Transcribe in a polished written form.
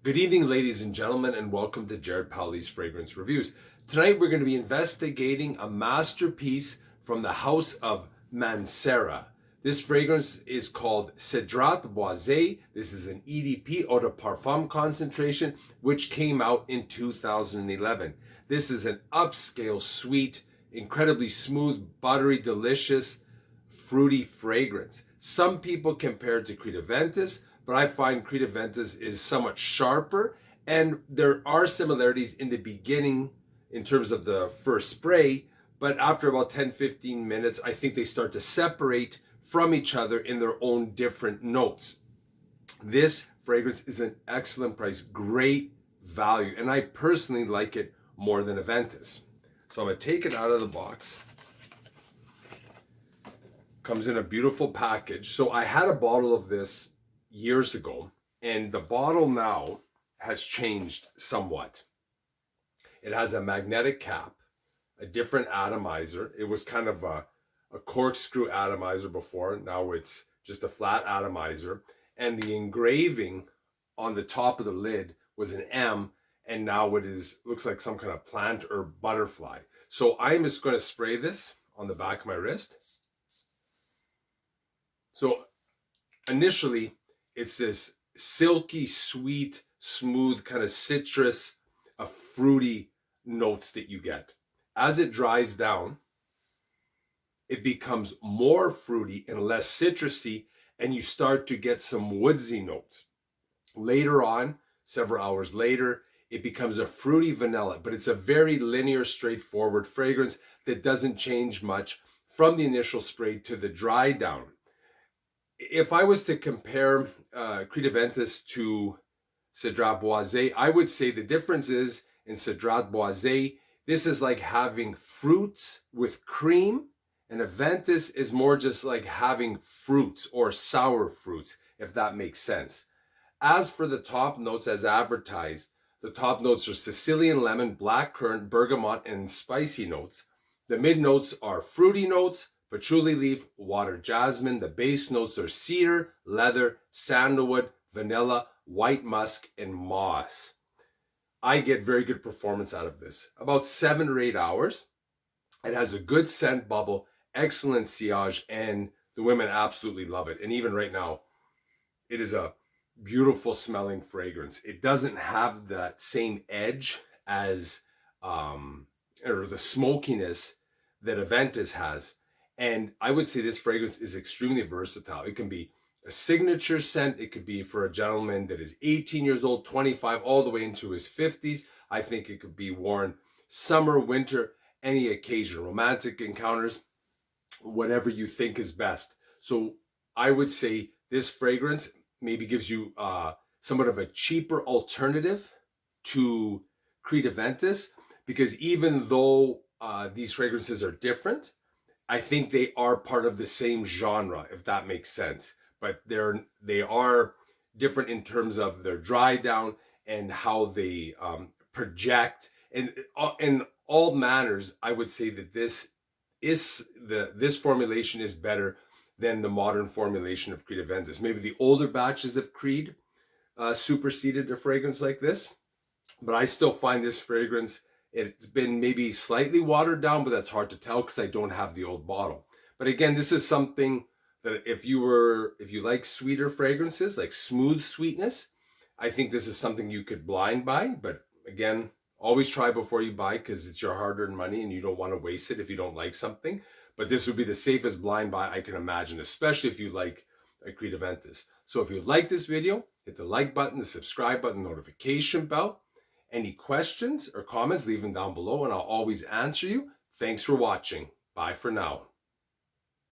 Good evening, ladies and gentlemen, and welcome to Jared Powley's Fragrance Reviews. Tonight we're going to be investigating a masterpiece from the house of Mancera. This fragrance is called Cedrat Boise. This is an EDP, Eau de Parfum concentration, which came out in 2011. This is an upscale, sweet, incredibly smooth, buttery, delicious, fruity fragrance. Some people compare it to Creed Aventus, but I find Creed Aventus is somewhat sharper, and there are similarities in the beginning in terms of the first spray, but after about 10-15 minutes, I think they start to separate from each other in their own different notes. This fragrance is an excellent price, great value, and I personally like it more than Aventus. So I'm going to take it out of the box. Comes in a beautiful package. So I had a bottle of this years ago, and the bottle now has changed somewhat. It has a magnetic cap, a different atomizer. It was kind of a corkscrew atomizer before. Now it's just a flat atomizer, and the engraving on the top of the lid was an M, and now it looks like some kind of plant or butterfly. So I'm just going to spray this on the back of my wrist. So initially, it's this silky, sweet, smooth, kind of citrus, fruity notes that you get. As it dries down, it becomes more fruity and less citrusy, and you start to get some woodsy notes. Later on, several hours later, it becomes a fruity vanilla, but it's a very linear, straightforward fragrance that doesn't change much from the initial spray to the dry down. If I was to compare Creed Aventus to Cedrat Boise, I would say the difference is in Cedrat Boise, this is like having fruits with cream, and Aventus is more just like having fruits or sour fruits, if that makes sense. As for the top notes as advertised, the top notes are Sicilian lemon, blackcurrant, bergamot, and spicy notes. The mid notes are fruity notes, patchouli leaf, water jasmine. The base notes are cedar, leather, sandalwood, vanilla, white musk, and moss. I get very good performance out of this. About 7 or 8 hours. It has a good scent bubble, excellent sillage, and the women absolutely love it. And even right now, it is a beautiful smelling fragrance. It doesn't have that same edge as, or the smokiness that Aventus has. And I would say this fragrance is extremely versatile. It can be a signature scent. It could be for a gentleman that is 18 years old, 25, all the way into his 50s. I think it could be worn summer, winter, any occasion, romantic encounters, whatever you think is best. So I would say this fragrance maybe gives you somewhat of a cheaper alternative to Creed Aventus, because even though these fragrances are different, I think they are part of the same genre, if that makes sense. But they are different in terms of their dry down and how they project, and in all manners. I would say that this formulation is better than the modern formulation of Creed Aventus. Maybe the older batches of Creed superseded a fragrance like this, but I still find this fragrance, it's been maybe slightly watered down, but that's hard to tell because I don't have the old bottle. But again, this is something that if you like sweeter fragrances, like smooth sweetness, I think this is something you could blind buy. But again, always try before you buy, because it's your hard-earned money and you don't want to waste it if you don't like something. But this would be the safest blind buy I can imagine, especially if you like a Creed Aventus. So if you like this video, hit the like button, the subscribe button, notification bell. Any questions or comments, leave them down below and I'll always answer you. Thanks for watching. Bye for now.